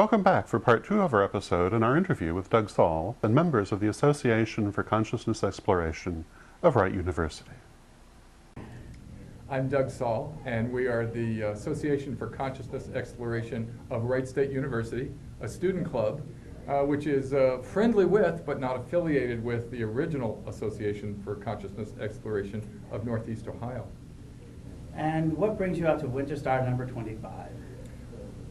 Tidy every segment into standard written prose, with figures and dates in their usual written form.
Welcome back for part 2 of our episode and our interview with Doug Saul and members of the Association for Consciousness Exploration of Wright University. I'm Doug Saul, and we are the Association for Consciousness Exploration of Wright State University, a student club, which is friendly with, but not affiliated with, the original Association for Consciousness Exploration of Northeast Ohio. And what brings you out to Winterstar number 25?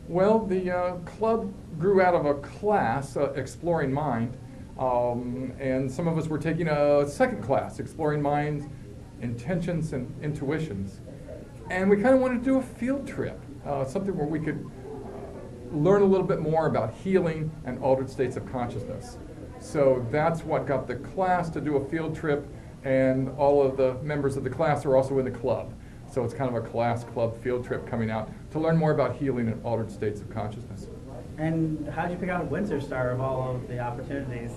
Well, the club grew out of a class, Exploring Mind, and some of us were taking a second class, Exploring Mind, Intentions and Intuitions. And we kind of wanted to do a field trip, something where we could learn a little bit more about healing and altered states of consciousness. So that's what got the class to do a field trip, and all of the members of the class are also in the club. So it's kind of a class club field trip coming out to learn more about healing and altered states of consciousness. And how did you pick out Winterstar of all of the opportunities?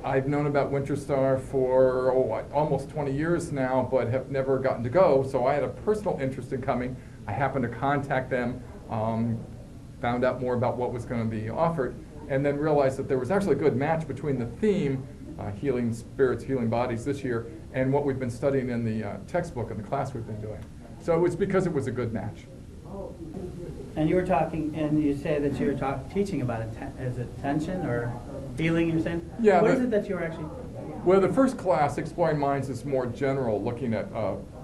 I've known about Winterstar for almost 20 years now, but have never gotten to go. So I had a personal interest in coming. I happened to contact them, found out more about what was going to be offered, and then realized that there was actually a good match between the theme, Healing Spirits, Healing Bodies this year, and what we've been studying in the textbook and the class we've been doing. So it was because it was a good match. And you were talking, and you say that you were teaching about is it attention or healing, you're saying? Yeah. What is it that you were actually... Well, the first class, Exploring Minds, is more general, looking at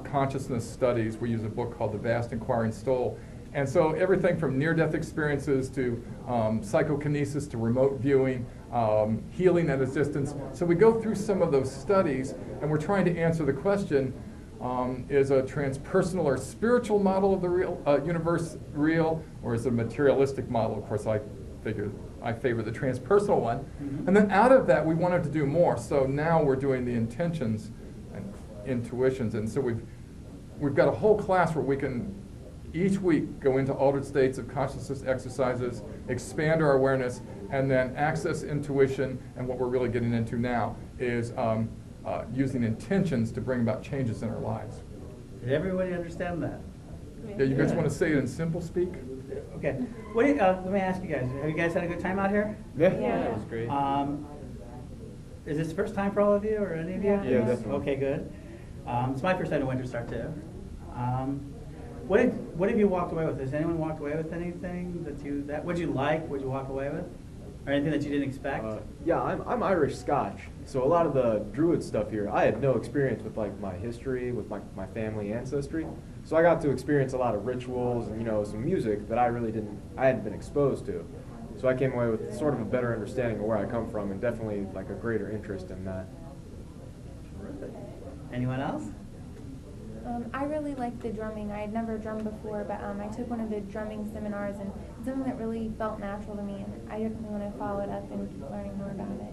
consciousness studies. We use a book called The Vast Inquiring Soul. And so everything from near-death experiences to psychokinesis to remote viewing, healing at a distance. So we go through some of those studies, and we're trying to answer the question, is a transpersonal or spiritual model of the real universe real, or is it a materialistic model? Of course, I favor the transpersonal one. Mm-hmm. And then out of that, we wanted to do more. So now we're doing the intentions and intuitions. And so we've got a whole class where we can each week go into altered states of consciousness exercises, expand our awareness, and then access intuition. And what we're really getting into now is using intentions to bring about changes in our lives. Did everybody understand that? Yeah, you guys want to say it in simple speak? Okay. Let me ask you guys, have you guys had a good time out here? Yeah, it was great. Is this the first time for all of you, or any of you? Yeah, definitely. Okay, good. It's my first time to Winterstar too. What have you walked away with? Has anyone walked away with anything what'd you like? What'd you walk away with? Or anything that you didn't expect? Yeah, I'm Irish Scotch, so a lot of the Druid stuff here, I had no experience with like my history, with my family ancestry. So I got to experience a lot of rituals and some music that I hadn't been exposed to. So I came away with sort of a better understanding of where I come from, and definitely like a greater interest in that. Terrific. Anyone else? I really liked the drumming. I had never drummed before, but I took one of the drumming seminars, and it's something that really felt natural to me, and I definitely want to follow it up and keep learning more about it.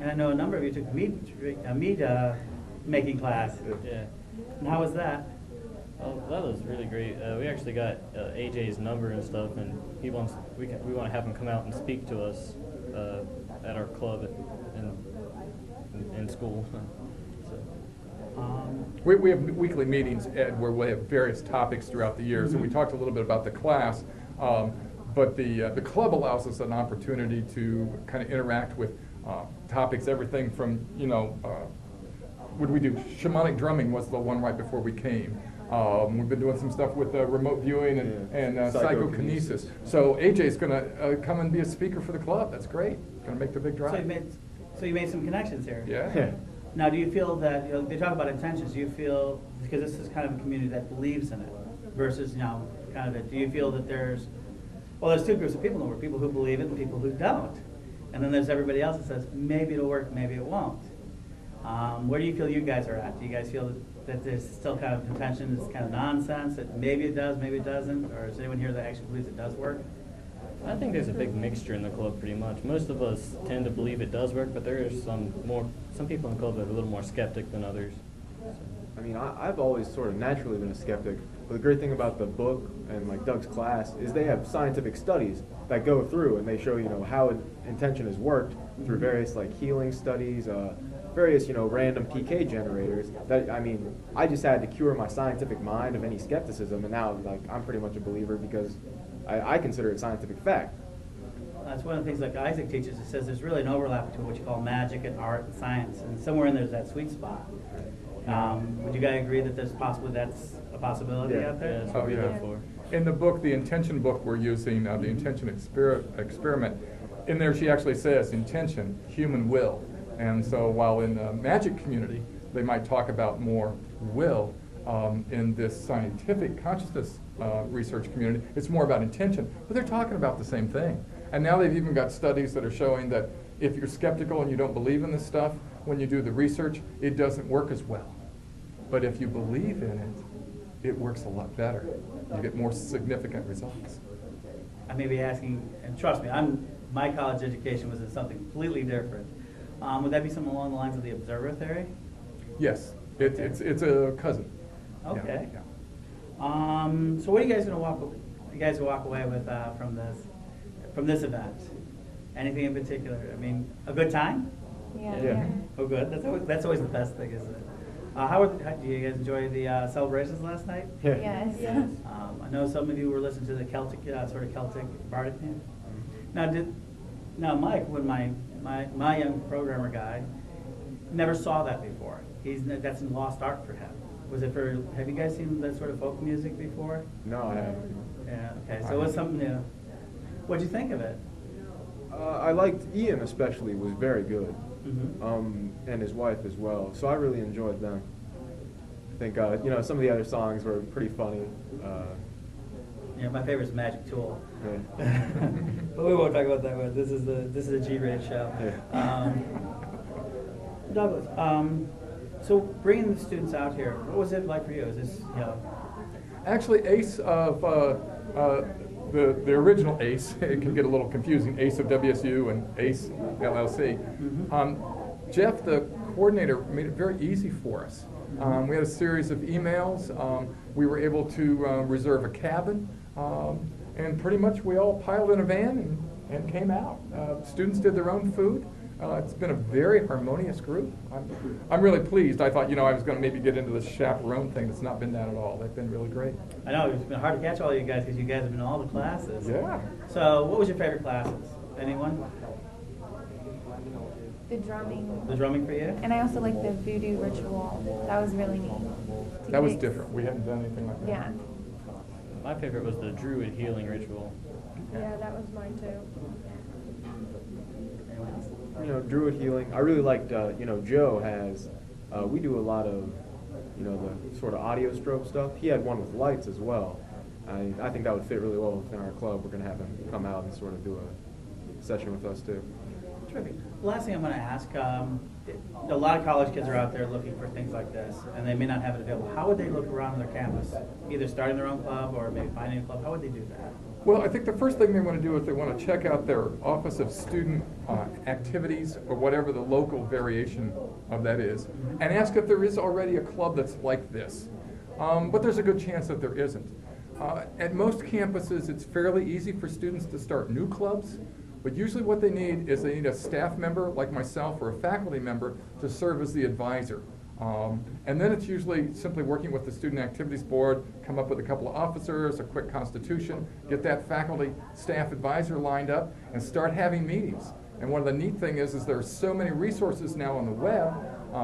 And I know a number of you took a mead making class. Yeah. And how was that? Well, that was really great. We actually got AJ's number and stuff, and we want to have him come out and speak to us at our club in school. We have weekly meetings, Ed, where we have various topics throughout the year. So we talked a little bit about the class, but the club allows us an opportunity to kind of interact with topics, everything from, what do we do? Shamanic drumming was the one right before we came. We've been doing some stuff with remote viewing and psychokinesis. So AJ's going to come and be a speaker for the club. That's great. Going to make the big drive. So you made some connections here. Yeah. Now, do you feel that, they talk about intentions, do you feel, because this is kind of a community that believes in it, versus, do you feel that there's two groups of people in the world, people who believe it and people who don't. And then there's everybody else that says, maybe it'll work, maybe it won't. Where do you feel you guys are at? Do you guys feel that there's still kind of contention, it's kind of nonsense, that maybe it does, maybe it doesn't, or is anyone here that actually believes it does work? I think there's a big mixture in the club pretty much. Most of us tend to believe it does work, but there is some people in the club that are a little more skeptic than others. I mean, I've always sort of naturally been a skeptic, but the great thing about the book and like Doug's class is they have scientific studies that go through and they show, how intention has worked through various like healing studies, various, random PK generators that, I just had to cure my scientific mind of any skepticism, and now like I'm pretty much a believer because I consider it scientific fact. That's one of the things like Isaac teaches. It says there's really an overlap between what you call magic and art and science, and somewhere in there's that sweet spot. Would you guys agree that there's possibly that's a possibility out Yeah, there? that's what we yeah. look for. In the book, the intention book we're using, the intention experiment, in there she actually says intention, human will. And so while in the magic community, they might talk about more will, in this scientific consciousness research community, it's more about intention. But they're talking about the same thing. And now they've even got studies that are showing that if you're skeptical and you don't believe in this stuff, when you do the research, it doesn't work as well. But if you believe in it, it works a lot better. You get more significant results. I may be asking, and trust me, my college education was in something completely different. Would that be something along the lines of the observer theory? Yes, it's a cousin. Okay. Yeah. So what are you guys going to walk away with from this event? Anything in particular? I mean, a good time? Yeah. Oh, good. That's always the best thing, isn't it? Do you guys enjoy the celebrations last night? Yes. I know some of you were listening to the Celtic bardic theme. Now Mike, when my young programmer guy, never saw that before. That's a lost art for him. Have you guys seen that sort of folk music before? No, I haven't. Yeah. Okay. So it was something new. What'd you think of it? I liked Ian especially was very good, Mm-hmm. and his wife as well. So I really enjoyed them. I think some of the other songs were pretty funny. Yeah, my favorite is Magic Tool. Yeah. But we won't talk about that one. This is a G-rated show. Yeah. Douglas, so bringing the students out here, what was it like for you? Is this, Actually, ACE of the original ACE, it can get a little confusing, ACE of WSU and ACE LLC. Jeff, the coordinator, made it very easy for us. We had a series of emails. We were able to reserve a cabin, and pretty much we all piled in a van and came out. Students did their own food. It's been a very harmonious group. I'm really pleased. I thought, I was going to maybe get into the chaperone thing. It's not been that at all. They've been really great. I know, it's been hard to catch all you guys because you guys have been in all the classes. Yeah. So what was your favorite classes? Anyone? The drumming. The drumming for you? And I also like the voodoo ritual. That was really neat. That was different. We hadn't done anything like that. Yeah. My favorite was the Druid healing ritual. Yeah, that was mine too. Anyone else? Druid healing. I really liked, Joe has, we do a lot of, the sort of audio strobe stuff. He had one with lights as well. I think that would fit really well within our club. We're going to have him come out and sort of do a session with us too. Terrific. The last thing I'm going to ask, a lot of college kids are out there looking for things like this, and they may not have it available. How would they look around their campus? Either starting their own club or maybe finding a club. How would they do that? Well, I think the first thing they want to do is they want to check out their Office of Student Activities, or whatever the local variation of that is, and ask if there is already a club that's like this. But there's a good chance that there isn't. At most campuses, it's fairly easy for students to start new clubs, but usually what they need is they need a staff member like myself or a faculty member to serve as the advisor. And then it's usually simply working with the Student Activities Board, come up with a couple of officers, a quick constitution, get that faculty staff advisor lined up, and start having meetings. And one of the neat things is there are so many resources now on the web,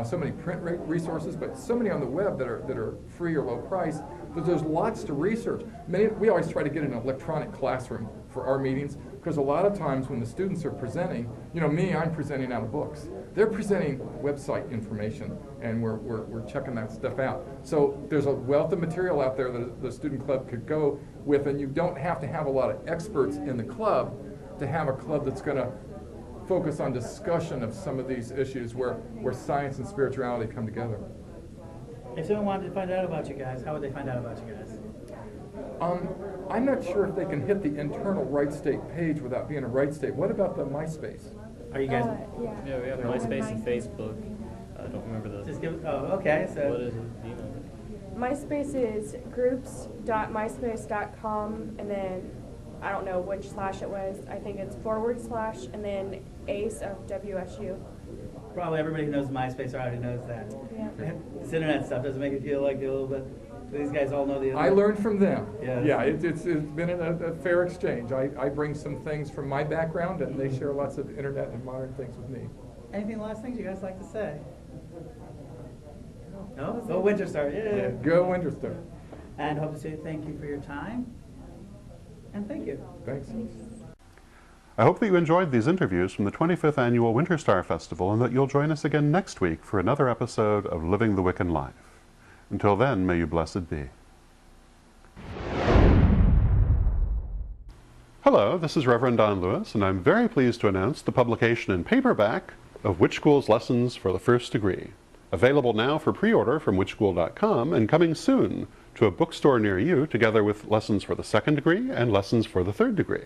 so many print resources, but so many on the web that are free or low price, that there's lots to research. We always try to get an electronic classroom for our meetings, because a lot of times when the students are presenting, I'm presenting out of books. They're presenting website information, and we're checking that stuff out. So there's a wealth of material out there that the student club could go with, and you don't have to have a lot of experts in the club to have a club that's going to focus on discussion of some of these issues where science and spirituality come together. If someone wanted to find out about you guys, how would they find out about you guys? I'm not sure if they can hit the internal Wright State page without being a Wright State. What about the MySpace? Are you guys? Yeah, we have MySpace and Facebook. I don't remember the. Just give. Oh, okay. So. What is it? Do you know? MySpace is groups.myspace.com, and then I don't know which slash it was. I think it's / and then ACE of WSU. probably everybody who knows MySpace already knows that. Yeah. This internet stuff doesn't make you feel like you're a little bit. These guys all know the internet. I learned from them. Yes. Yeah, it's been a fair exchange. I bring some things from my background, and they share lots of internet and modern things with me. Anything last things you guys like to say? No? Go Winterstar, yeah. Go Winterstar. And hope to say thank you for your time. And thank you. Thanks. I hope that you enjoyed these interviews from the 25th Annual Winterstar Festival and that you'll join us again next week for another episode of Living the Wiccan Life. Until then, may you blessed be. Hello, this is Reverend Don Lewis, and I'm very pleased to announce the publication in paperback of Witch School's Lessons for the First Degree. Available now for pre-order from witchschool.com and coming soon to a bookstore near you, together with Lessons for the Second Degree and Lessons for the Third Degree.